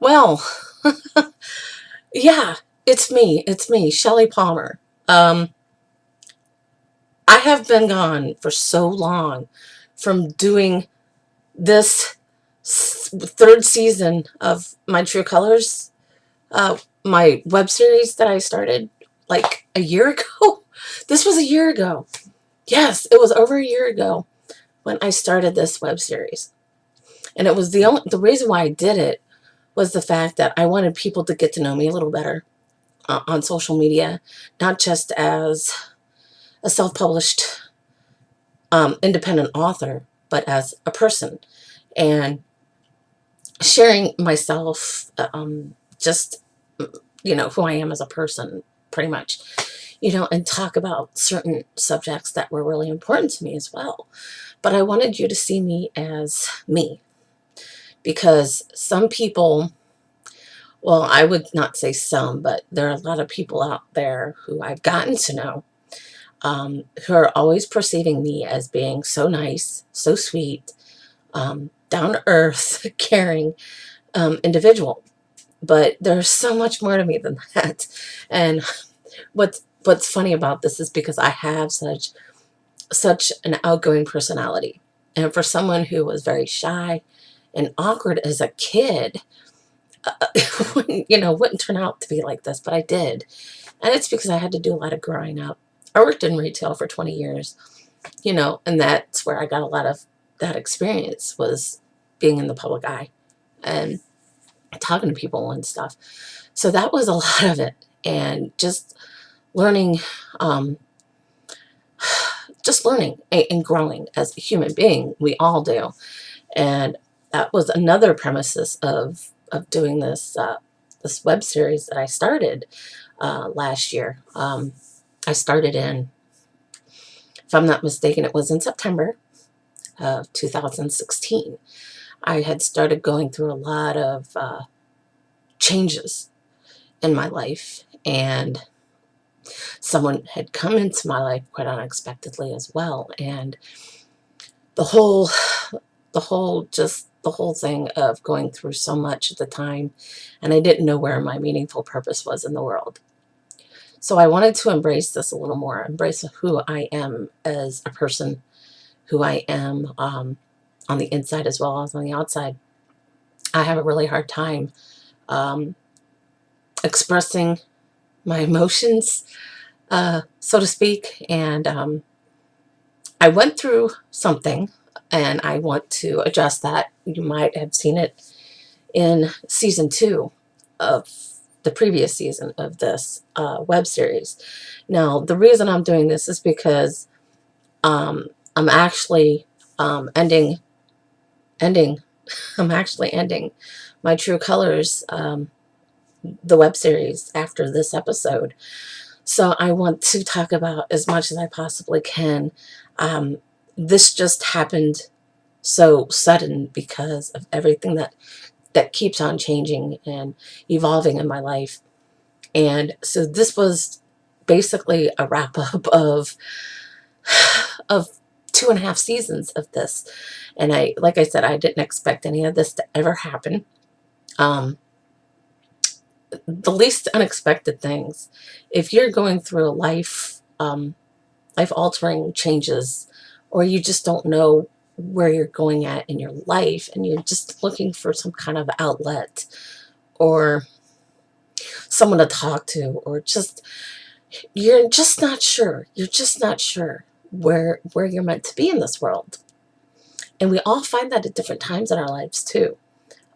Well, yeah, it's me, Shellie Palmer. Um, I have been gone for so long from doing this third season of my True Colors, my web series that I started like a year ago. This was a year ago. Yes, it was over a year ago when I started this web series. And it was the reason why I did it was the fact that I wanted people to get to know me a little better on social media, not just as a self-published independent author, but as a person, and sharing myself, just who I am as a person, pretty much, and talk about certain subjects that were really important to me as well. But I wanted you to see me as me, because some people, well, I would not say some, but there are a lot of people out there who I've gotten to know, who are always perceiving me as being so nice, so sweet, down to earth, caring individual. But there's so much more to me than that. And what's funny about this is because I have such an outgoing personality. And for someone who was very shy and awkward as a kid, wouldn't turn out to be like this, but I did. And it's because I had to do a lot of growing up. I worked in retail for 20 years, and that's where I got a lot of that experience, was being in the public eye and talking to people and stuff. So that was a lot of it. And learning, um, just learning and growing as a human being. We all do. And that was another premises of doing this web series that I started last year. I started in, if I'm not mistaken, it was in September of 2016. I had started going through a lot of changes in my life, and someone had come into my life quite unexpectedly as well. And the whole the whole thing of going through so much at the time, and I didn't know where my meaningful purpose was in the world. So I wanted to embrace this a little more, embrace who I am as a person, who I am, on the inside as well as on the outside. I have a really hard time um, expressing my emotions, so to speak. And I went through something, and I want to address that. You might have seen it in season 2 of the previous season of this web series. Now, the reason I'm doing this is because I'm actually ending ending I'm actually ending my True Colors, the web series, after this episode. So I want to talk about as much as I possibly can. Um, this just happened so sudden because of everything that keeps on changing and evolving in my life. And so this was basically a wrap up of 2.5 seasons of this. And like I said, I didn't expect any of this to ever happen. Um, the least unexpected things. If you're going through a life altering changes, or you just don't know where you're going at in your life, and you're just looking for some kind of outlet, or someone to talk to, or you're just not sure. You're just not sure where you're meant to be in this world. And we all find that at different times in our lives too.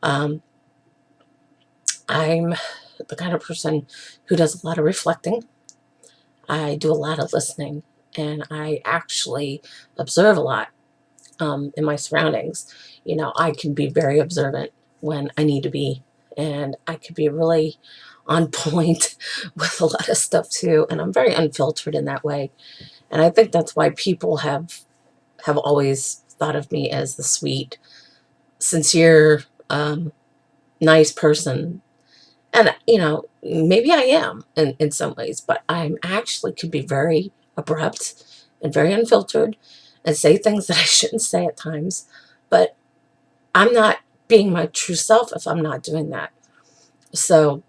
Um, I'm the kind of person who does a lot of reflecting. I do a lot of listening, and I actually observe a lot in my surroundings. I can be very observant when I need to be, and I can be really on point with a lot of stuff too. And I'm very unfiltered in that way. And I think that's why people have always thought of me as the sweet, sincere, nice person. And, maybe I am in some ways, but I'm actually could be very abrupt and very unfiltered and say things that I shouldn't say at times. But I'm not being my true self if I'm not doing that. So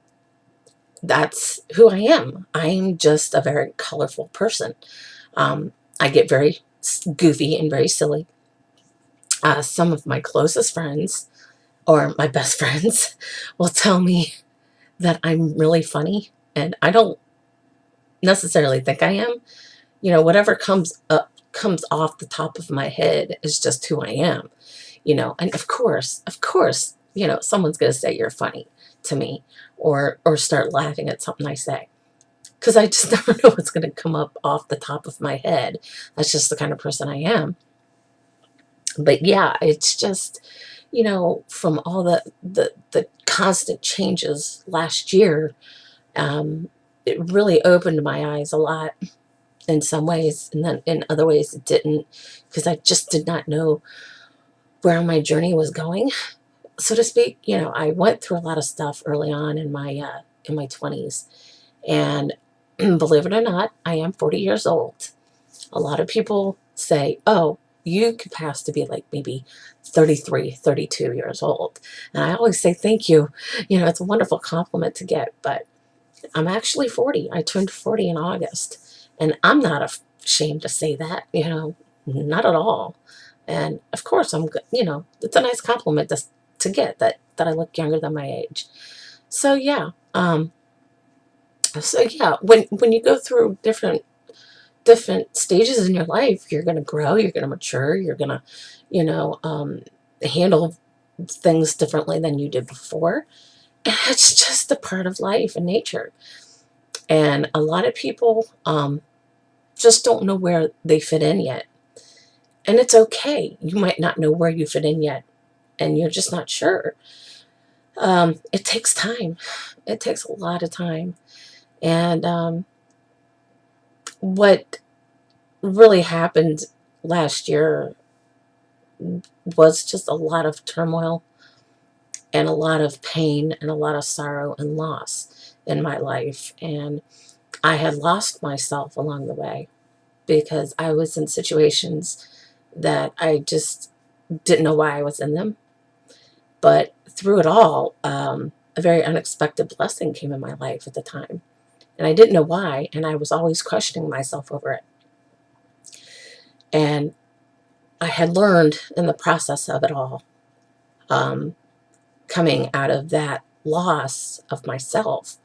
that's who I am. I'm just a very colorful person. I get very goofy and very silly. Some of my closest friends, or my best friends, will tell me that I'm really funny, and I don't necessarily think I am. Whatever comes off the top of my head is just who I am. And of course, someone's going to say you're funny to me, or start laughing at something I say, because I just never know what's going to come up off the top of my head. That's just the kind of person I am. But yeah, it's just, from all the constant changes last year, it really opened my eyes a lot in some ways, and then in other ways it didn't, because I just did not know where my journey was going, so to speak. I went through a lot of stuff early on in my 20s, and believe it or not, I am 40 years old. A lot of people say, oh, you could pass to be like maybe 33, 32 years old. And I always say thank you. It's a wonderful compliment to get, but I'm actually 40. I turned 40 in August. And I'm not ashamed to say that, not at all. And of course, I'm good. It's a nice compliment to get that I look younger than my age. So yeah. When you go through different stages in your life, you're going to grow, you're going to mature, you're going to, handle things differently than you did before. And it's just a part of life and nature. And a lot of people just don't know where they fit in yet. And it's okay. You might not know where you fit in yet, and you're just not sure. It takes time. It takes a lot of time. And what really happened last year was just a lot of turmoil and a lot of pain and a lot of sorrow and loss in my life. And I had lost myself along the way, because I was in situations that I just didn't know why I was in them. But through it all, a very unexpected blessing came in my life at the time. And I didn't know why, and I was always questioning myself over it. And I had learned in the process of it all, coming out of that loss of myself,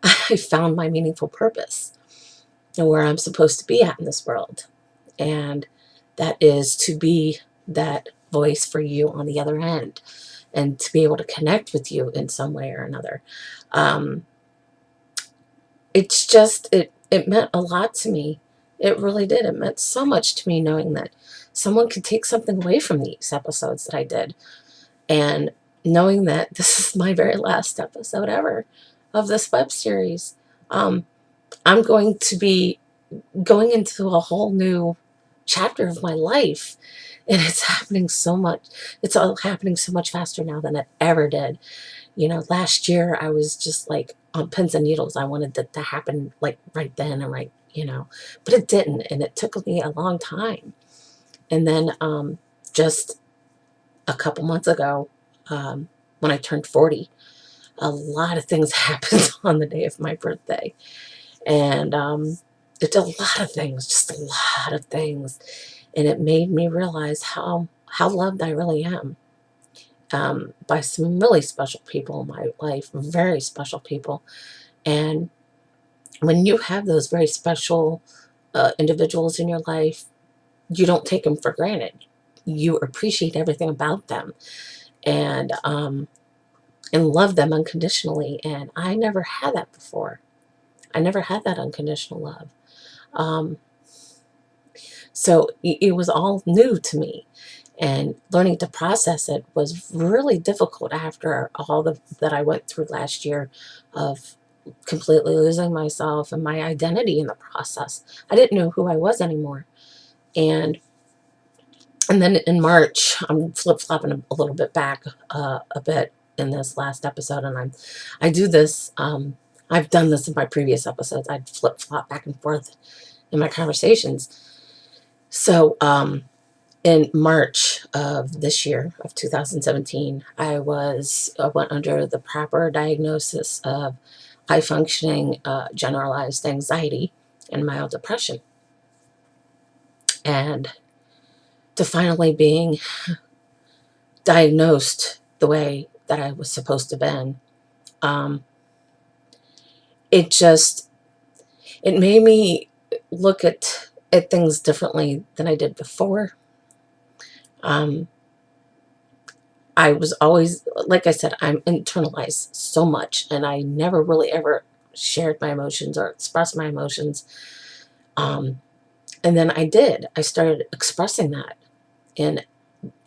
I found my meaningful purpose and where I'm supposed to be at in this world. And that is to be that voice for you on the other end, and to be able to connect with you in some way or another. It's just, it meant a lot to me. It really did. It meant so much to me, knowing that someone could take something away from these episodes that I did, and knowing that this is my very last episode ever of this web series. I'm going to be going into a whole new chapter of my life, and it's happening so much. It's all happening so much faster now than it ever did. Last year I was just like on pins and needles. I wanted that to happen like right then and right, but it didn't, and it took me a long time. And then just a couple months ago, when I turned 40, a lot of things happened on the day of my birthday. And it did a lot of things, just a lot of things. And it made me realize how loved I really am, by some really special people in my life, very special people. And when you have those very special individuals in your life, you don't take them for granted. You appreciate everything about them, and love them unconditionally. And I never had that before. I never had that unconditional love. So it was all new to me, and learning to process it was really difficult after all that I went through last year, of completely losing myself and my identity in the process. I didn't know who I was anymore. And then in March, I'm flip-flopping a little bit back a bit in this last episode, and I do this. I've done this in my previous episodes. I'd flip-flop back and forth in my conversations. So in March of this year, of 2017, I went under the proper diagnosis of high functioning generalized anxiety and mild depression. And to finally being diagnosed the way that I was supposed to been, um, it just, it made me look at things differently than I did before. Um, I was always, like I said, I'm internalized so much, and I never really ever shared my emotions or expressed my emotions. Um, and then I did. I started expressing that in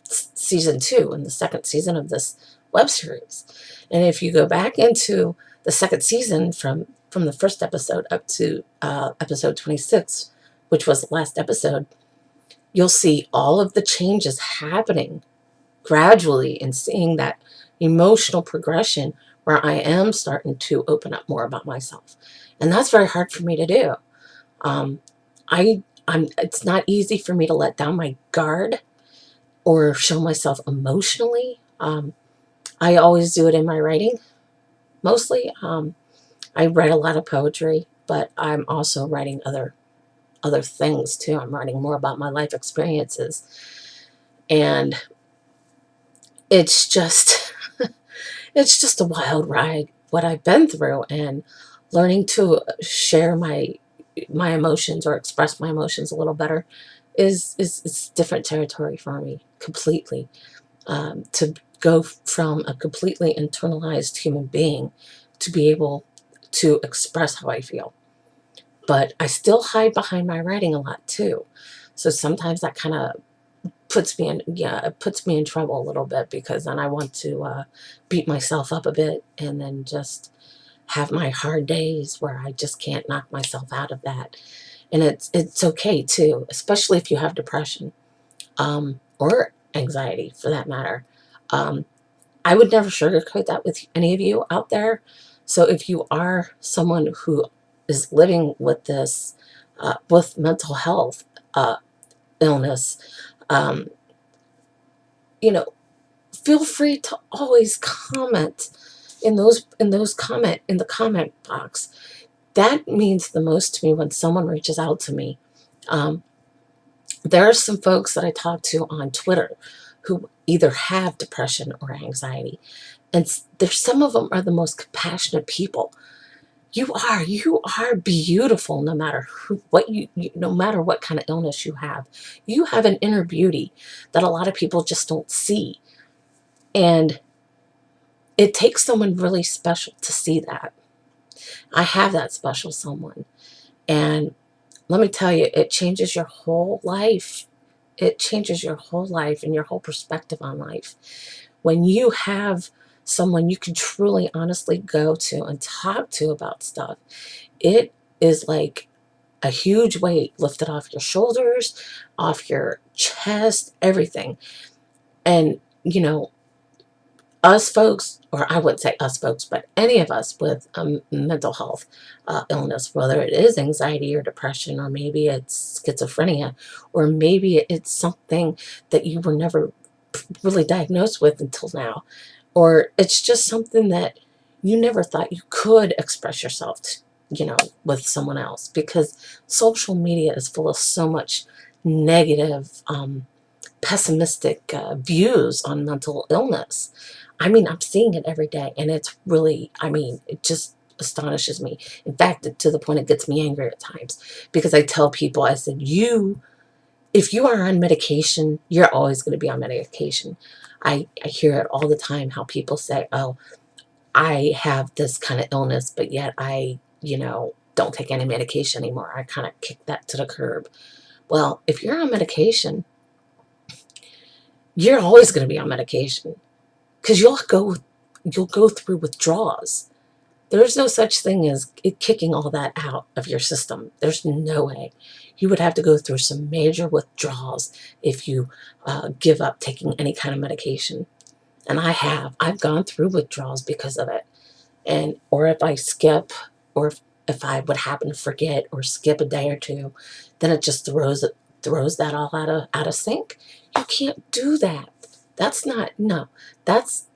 season 2, in the second season of this web series. And if you go back into the second season from the first episode up to episode 26, which was the last episode, you'll see all of the changes happening gradually and seeing that emotional progression where I am starting to open up more about myself. And that's very hard for me to do. Um, it's not easy for me to let down my guard or show myself emotionally. I always do it in my writing, mostly. I write a lot of poetry, but I'm also writing other things too. I'm writing more about my life experiences. And it's just it's just a wild ride what I've been through, and learning to share my emotions or express my emotions a little better is different territory for me completely. To go from a completely internalized human being to be able to express how I feel. But I still hide behind my writing a lot too. So sometimes that kind of it puts me in trouble a little bit, because then I want to beat myself up a bit and then just have my hard days where I just can't knock myself out of that. And it's okay too, especially if you have depression, or anxiety for that matter. Um, I would never sugarcoat that with any of you out there. So if you are someone who is living with this, with mental health illness, um, you know, feel free to always comment in the comment box. That means the most to me when someone reaches out to me. Um, there are some folks that I talk to on Twitter who either have depression or anxiety, and there's some of them are the most compassionate people. You are beautiful, no matter no matter what kind of illness you have. You have an inner beauty that a lot of people just don't see, and it takes someone really special to see that. I have that special someone, and let me tell you, it changes your whole life. It changes your whole life and your whole perspective on life. When you have someone you can truly, honestly go to and talk to about stuff, it is like a huge weight lifted off your shoulders, off your chest, everything. And, us folks, or I wouldn't say us folks, but any of us with a mental health illness, whether it is anxiety or depression, or maybe it's schizophrenia, or maybe it's something that you were never really diagnosed with until now, or it's just something that you never thought you could express yourself to, with someone else, because social media is full of so much negative, pessimistic views on mental illness. I mean, I'm seeing it every day, and it's really, it just astonishes me. In fact, to the point it gets me angry at times, because I tell people, I said, if you are on medication, you're always going to be on medication. I hear it all the time, how people say, oh, I have this kind of illness, but yet I, don't take any medication anymore. I kind of kick that to the curb. Well, if you're on medication, you're always going to be on medication, because you'll go through withdrawals. There's no such thing as it kicking all that out of your system. There's no way. You would have to go through some major withdrawals if you give up taking any kind of medication. And I've gone through withdrawals because of it. And, or if I skip, or if I would happen to forget or skip a day or two, then it just throws that all out of sync. You can't do that. That's not, no. That's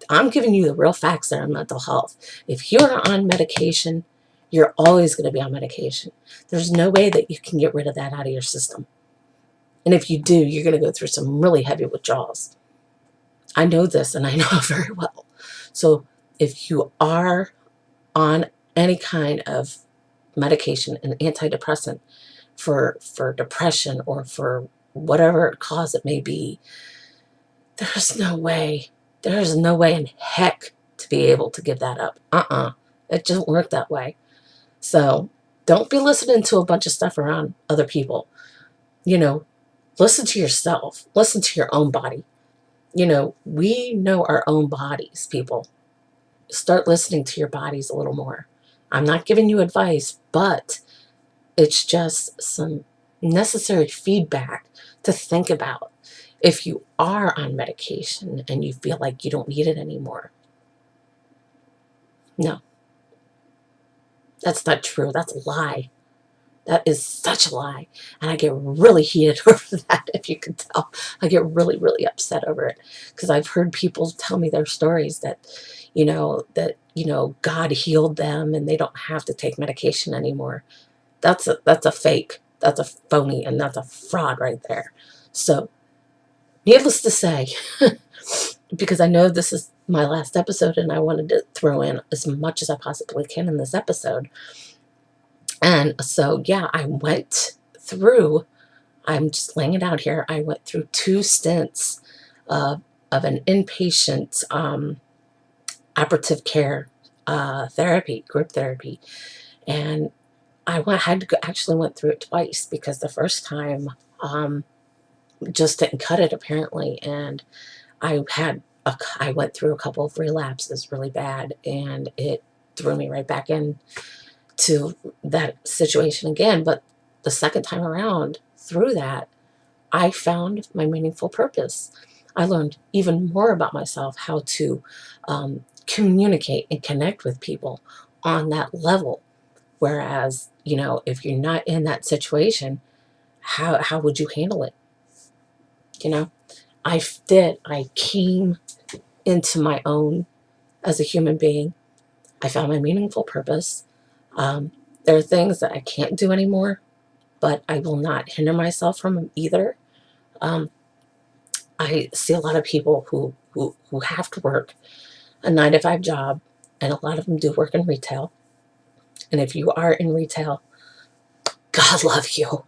I'm giving you the real facts there on mental health. If you're on medication, you're always going to be on medication. There's no way that you can get rid of that out of your system. And if you do, you're going to go through some really heavy withdrawals. I know this, and I know it very well. So if you are on any kind of medication, an antidepressant for depression or for whatever cause it may be, there's no way in heck to be able to give that up. It doesn't work that way. So don't be listening to a bunch of stuff around other people. Listen to yourself. Listen to your own body. We know our own bodies, people. Start listening to your bodies a little more. I'm not giving you advice, but it's just some necessary feedback to think about. If you are on medication and you feel like you don't need it anymore, no, that's not true. That's a lie. That is such a lie. And I get really heated over that, if you can tell. I get really, really upset over it because I've heard people tell me their stories that, God healed them and they don't have to take medication anymore. That's a fake. That's a phony, and that's a fraud right there. So, needless to say, because I know this is my last episode and I wanted to throw in as much as I possibly can in this episode. And so, yeah, I'm just laying it out here. I went through 2 stints of an inpatient operative care therapy, group therapy. And actually went through it twice because the first time just didn't cut it apparently. And I went through a couple of relapses really bad, and it threw me right back in to that situation again. But the second time around, through that, I found my meaningful purpose. I learned even more about myself, how to communicate and connect with people on that level. Whereas, if you're not in that situation, how would you handle it? I came into my own as a human being. I found my meaningful purpose. There are things that I can't do anymore, but I will not hinder myself from them either. I see a lot of people who have to work a 9-to-5 job, and a lot of them do work in retail. And if you are in retail, God love you.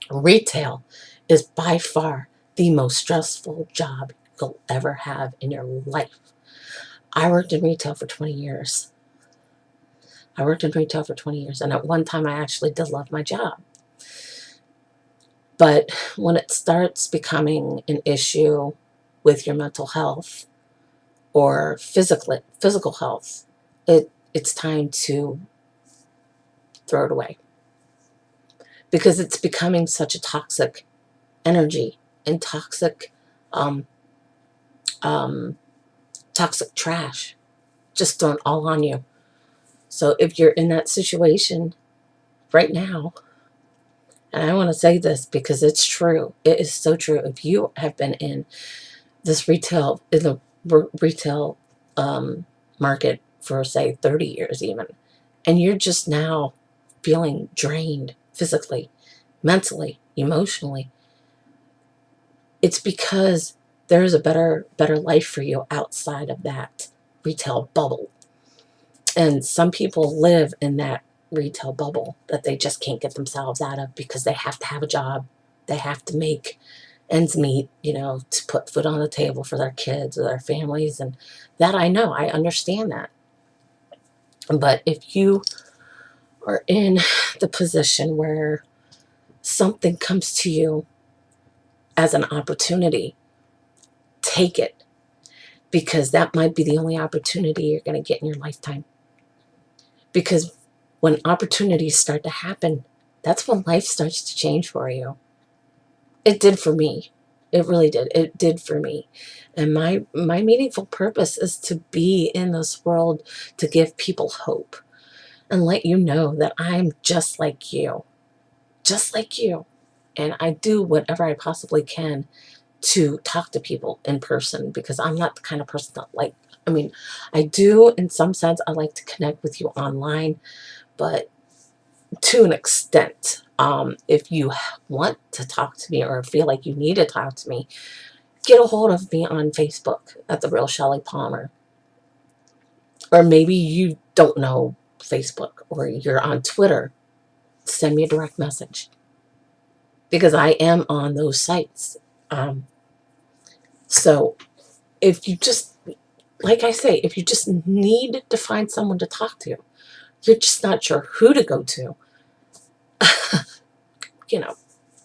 Retail is by far the most stressful job you'll ever have in your life. I worked in retail for 20 years. And at one time I actually did love my job. But when it starts becoming an issue with your mental health or physical health, it's time to throw it away. Because it's becoming such a toxic energy and toxic trash just thrown all on you. So if you're in that situation right now, and I want to say this because it's true, it is so true. If you have been in the retail market for, say, 30 years even, and you're just now feeling drained physically, mentally, emotionally, it's because there is a better life for you outside of that retail bubble. And some people live in that retail bubble that they just can't get themselves out of because they have to have a job. They have to make ends meet, to put food on the table for their kids or their families. And that I know, I understand that. But if you are in the position where something comes to you as an opportunity, take it, because that might be the only opportunity you're going to get in your lifetime. Because when opportunities start to happen, that's when life starts to change for you. It did for me. It really did. It did for me. And my meaningful purpose is to be in this world to give people hope and let you know that I'm just like you. just like you. And I do whatever I possibly can to talk to people in person, because I'm not the kind of person that I mean, I do in some sense, I like to connect with you online, but to an extent. If you want to talk to me or feel like you need to talk to me, get a hold of me on Facebook at The Real Shellie Palmer. Or maybe you don't know Facebook or you're on Twitter. Send me a direct message, because I am on those sites. So if you just, like I say, if you just need to find someone to talk to, you're just not sure who to go to, you know,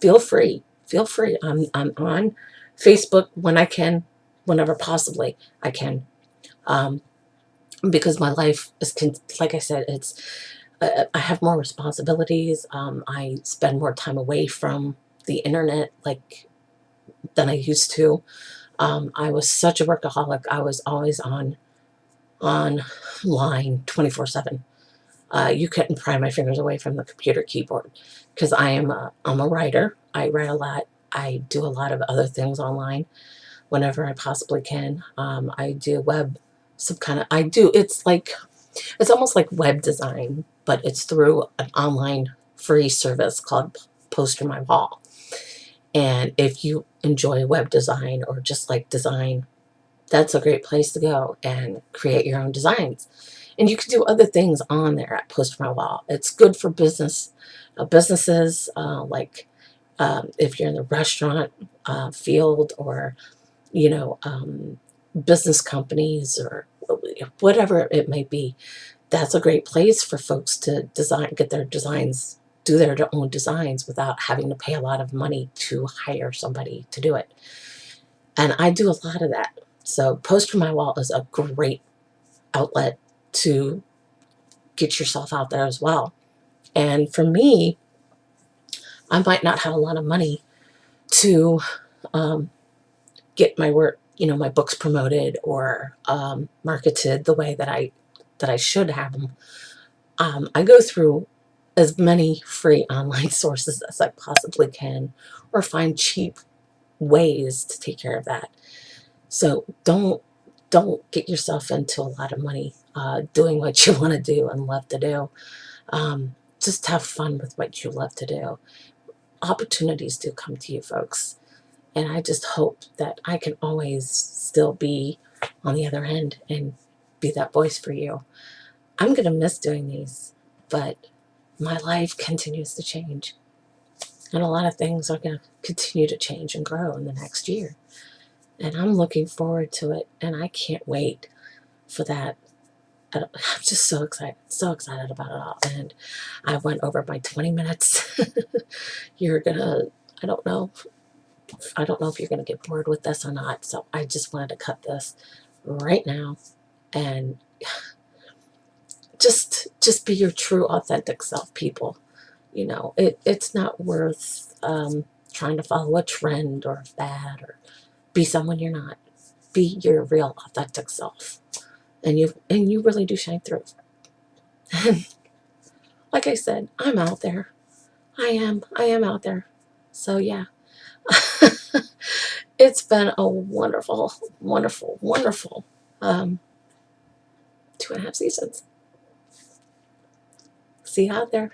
feel free. Feel free. I'm on Facebook when I can, whenever possibly I can. Because my life is, like I said, I have more responsibilities. I spend more time away from the internet, than I used to. I was such a workaholic. I was always online 24/7. You couldn't pry my fingers away from the computer keyboard, because I'm a writer. I write a lot. I do a lot of other things online whenever I possibly can. I do web, it's almost like web design, but it's through an online free service called Poster My Wall. And if you enjoy web design or just like design, that's a great place to go and create your own designs. And you can do other things on there at Poster My Wall. It's good for businesses, if you're in the restaurant field, or you know, business companies, or whatever it may be. That's a great place for folks to get their designs, do their own designs without having to pay a lot of money to hire somebody to do it. And I do a lot of that. So Poster My Wall is a great outlet to get yourself out there as well. And for me, I might not have a lot of money to get my work, my books promoted or marketed the way that I should have them. I go through as many free online sources as I possibly can, or find cheap ways to take care of that. So don't get yourself into a lot of money doing what you want to do and love to do. Just have fun with what you love to do. Opportunities do come to you, folks. And I just hope that I can always still be on the other end and be that voice for you. I'm going to miss doing these, but my life continues to change. And a lot of things are going to continue to change and grow in the next year. And I'm looking forward to it. And I can't wait for that. I'm just so excited about it all. And I went over my 20 minutes. I don't know. I don't know if you're going to get bored with this or not. So I just wanted to cut this right now and just be your true, authentic self, people. It's not worth trying to follow a trend or a fad or be someone you're not. Be your real, authentic self, and you really do shine through. And like I said, I'm out there. I am out there. So yeah. It's been a wonderful, wonderful, wonderful 2.5 seasons. See you out there.